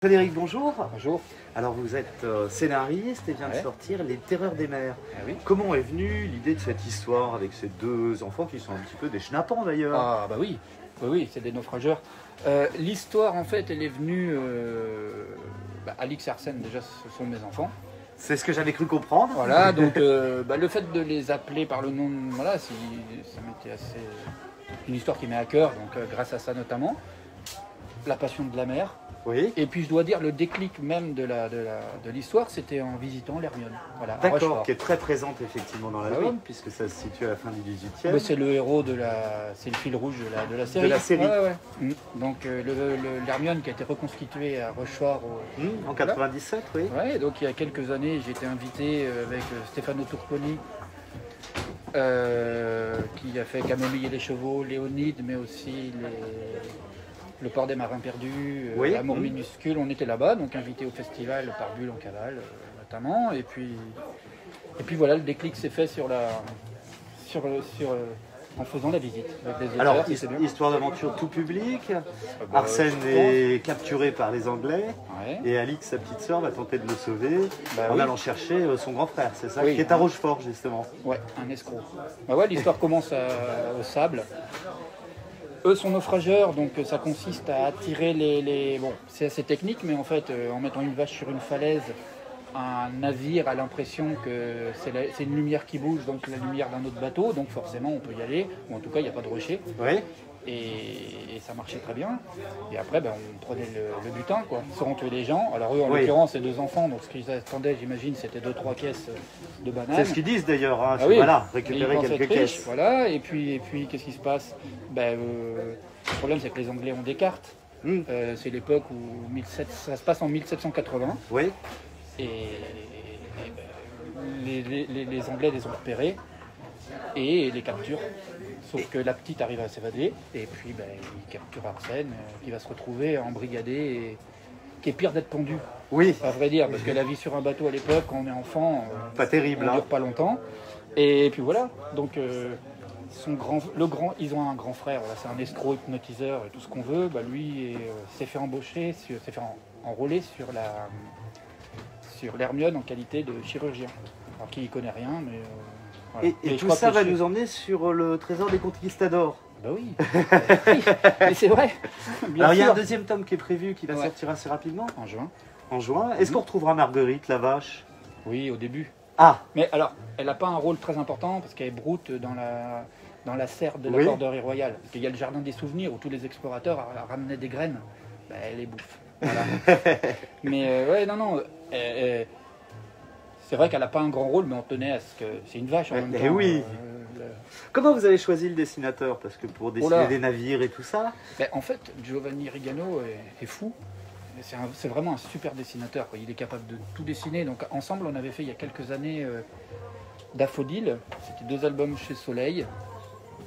Frédéric, bonjour. Bonjour. Alors vous êtes scénariste et vient de sortir Les Terreurs des mers. Ah oui. Comment est venue l'idée de cette histoire avec ces deux enfants qui sont un petit peu des schnappants d'ailleurs? Ah bah oui, oui, c'est des naufrageurs. L'histoire en fait, elle est venue. Alix et Arsène, déjà, ce sont mes enfants. C'est ce que j'avais cru comprendre. Voilà, donc le fait de les appeler par le nom, voilà, ça m'était assez une histoire qui m'est à cœur, donc grâce à ça notamment. La passion de la mer. Oui. Et puis je dois dire, le déclic même de l'histoire, c'était en visitant l'Hermione. Voilà, D'accord, qui est très présente effectivement dans l'album, puisque ça se situe à la fin du 18e. C'est le héros c'est le fil rouge de la série. De la série. Ouais. Donc l'Hermione qui a été reconstituée à Rochefort. En 97, oui. Ouais, donc il y a quelques années, j'ai été invité avec Stefano Turconi, qui a fait Camomille et les chevaux, Léonide, mais aussi le port des marins perdus, Amour minuscule. On était là-bas, donc invité au festival par Bulle en cavale, notamment. Et puis voilà, le déclic s'est fait en faisant la visite avec les auteurs. Alors, histoire d'aventure tout public. Arsène est capturé par les Anglais et Alix, sa petite sœur, va tenter de le sauver en allant chercher son grand frère, c'est ça, qui est à Rochefort justement. Ouais, un escroc. L'histoire commence au sable. Eux sont naufrageurs, donc ça consiste à attirer les... Bon, c'est assez technique, mais en fait, en mettant une vache sur une falaise, un navire a l'impression que c'est une lumière qui bouge, donc la lumière d'un autre bateau, donc forcément on peut y aller, ou en tout cas il n'y a pas de rocher. Oui. Et ça marchait très bien. Et après, on prenait le butin, quoi, sans tuer les gens. Alors eux, en l'occurrence, c'est deux enfants, donc ce qu'ils attendaient, j'imagine, c'était 2-3 caisses de bananes. C'est ce qu'ils disent d'ailleurs, hein. Voilà, récupérer quelques caisses. Voilà, et puis qu'est-ce qui se passe? Le problème, c'est que les Anglais ont des cartes. C'est l'époque où ça se passe en 1780. Oui. Et les Anglais les ont repérés et les capturent. Sauf que la petite arrive à s'évader, et puis il capture Arsène, qui va se retrouver embrigadé, et qui est pire d'être pendu. Oui. À vrai dire, parce que la vie sur un bateau à l'époque, quand on est enfant, pas terrible, ça ne dure pas longtemps. Et puis voilà, donc ils ont un grand frère, c'est un escroc hypnotiseur et tout ce qu'on veut. Lui s'est fait embaucher, s'est fait enrôler sur l'Hermione en qualité de chirurgien. Alors qu'il n'y connaît rien, mais... Voilà. Et tout ça va nous emmener sur le trésor des conquistadors. Bah oui, mais c'est vrai. Alors il y a un deuxième tome qui est prévu, qui va sortir assez rapidement. En juin. En juin. Est-ce qu'on retrouvera Marguerite, la vache? Oui, au début. Ah. Mais alors, elle n'a pas un rôle très important, parce qu'elle est broute dans la serre de la Corderie royale. Parce qu'il y a le jardin des souvenirs, où tous les explorateurs ramenaient des graines. Elle les bouffe. Voilà. Mais c'est vrai qu'elle n'a pas un grand rôle, mais on tenait à ce que... C'est une vache en même temps. Oui. Comment vous avez choisi le dessinateur? Parce que pour dessiner des navires et tout ça... En fait, Giovanni Rigano est fou. C'est vraiment un super dessinateur, quoi. Il est capable de tout dessiner. Donc ensemble, on avait fait il y a quelques années Daffodil. C'était 2 albums chez Soleil,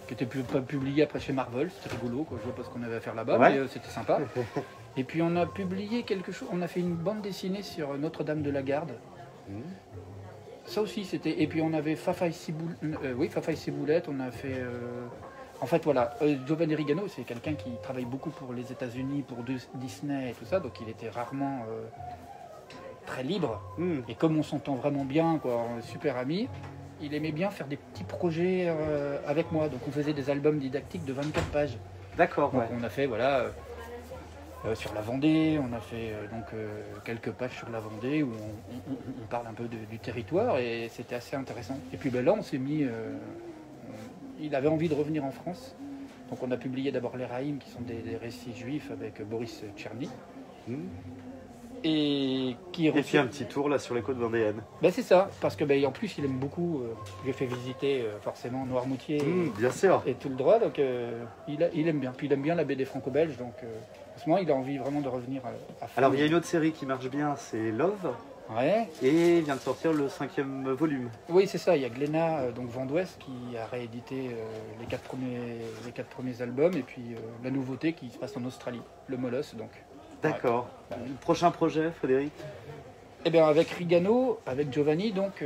qui étaient publiés après chez Marvel. C'était rigolo, quoi. Je vois pas ce qu'on avait à faire là-bas, mais c'était sympa. Et puis on a publié quelque chose. On a fait une bande dessinée sur Notre-Dame de la Garde. Ça aussi c'était. Et puis on avait Fafa et Ciboulette, on a fait. En fait voilà, Giovanni Rigano, c'est quelqu'un qui travaille beaucoup pour les États-Unis, pour Disney et tout ça, donc il était rarement très libre. Et comme on s'entend vraiment bien, quoi, on est super amis, il aimait bien faire des petits projets avec moi. Donc on faisait des albums didactiques de 24 pages. D'accord. Donc on a fait sur la Vendée, on a fait quelques pages sur la Vendée où on parle un peu du territoire, et c'était assez intéressant. Et puis là, on s'est mis... il avait envie de revenir en France, donc on a publié d'abord Les Raïms, qui sont des récits juifs avec Boris Tcherny. Et puis un petit tour là sur les côtes vendéennes. C'est ça, parce que en plus il aime beaucoup, je lui ai fait visiter forcément Noirmoutier bien sûr. Et tout le droit, donc il aime bien. Puis il aime bien la BD franco-belge, donc en ce moment il a envie vraiment de revenir à fond. Alors il y a une autre série qui marche bien, c'est Love. Ouais. Et vient de sortir le 5e volume. Oui, c'est ça, il y a Glénat, donc Vent d'Ouest, qui a réédité les 4 premiers albums, et puis la nouveauté qui se passe en Australie, le Molosse, donc. D'accord. Le prochain projet, Frédéric? Avec Rigano, avec Giovanni, donc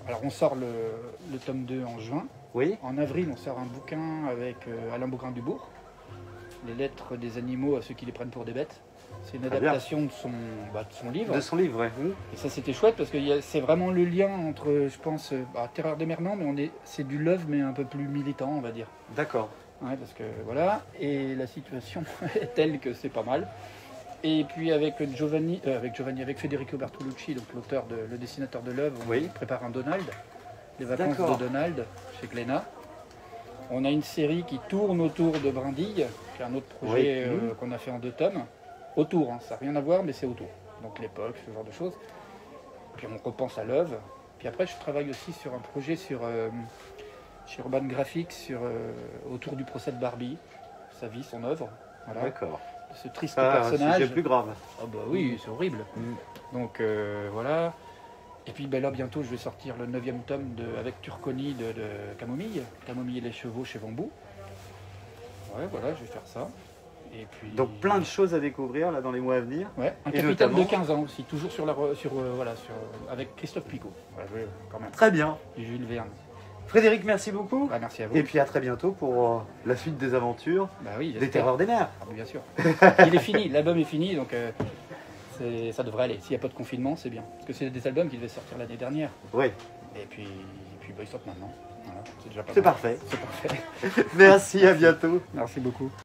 alors on sort le tome 2 en juin. Oui. En avril, on sort un bouquin avec Alain Bougrain-Dubourg, Les lettres des animaux à ceux qui les prennent pour des bêtes. C'est une adaptation de son livre. De son livre, oui. Et ça, c'était chouette parce que c'est vraiment le lien entre, je pense, Terreur des Mers, non, mais c'est du love, mais un peu plus militant, on va dire. D'accord. Ouais, parce que voilà, et la situation est telle que c'est pas mal. Et puis avec Federico Bertolucci, donc l'auteur, le dessinateur de l'œuvre, on prépare un Donald, les vacances de Donald chez Glénat. On a une série qui tourne autour de Brindilles, qui est un autre projet qu'on a fait en 2 tomes. Autour, hein, ça n'a rien à voir, mais c'est autour. Donc l'époque, ce genre de choses. Puis on repense à l'œuvre. Puis après, je travaille aussi sur un projet chez Urban Graphics, autour du procès de Barbie, sa vie, son œuvre. Voilà. D'accord. Ce triste personnage. C'est plus grave. Ah bah oui, c'est horrible. Donc voilà. Et puis là, bientôt, je vais sortir le 9e tome avec Turconi de Camomille. Camomille et les chevaux chez Bambou. Ouais, voilà, je vais faire ça. Et puis... Donc plein de choses à découvrir là dans les mois à venir. Ouais, un Capitaine de 15 ans aussi, toujours avec Christophe Picot. Ouais, quand même. Très bien. Et Jules Verne. Frédéric, merci beaucoup. Bah, merci à vous. Et puis à très bientôt pour la suite des aventures des Terreurs des Mers. Ah, bien sûr. Il est fini, l'album est fini, donc ça devrait aller. S'il n'y a pas de confinement, c'est bien. Parce que c'est des albums qui devaient sortir l'année dernière. Oui. Et puis ils sortent maintenant. Voilà, c'est déjà pas mal. C'est parfait. C'est parfait. Merci, à bientôt. Merci beaucoup.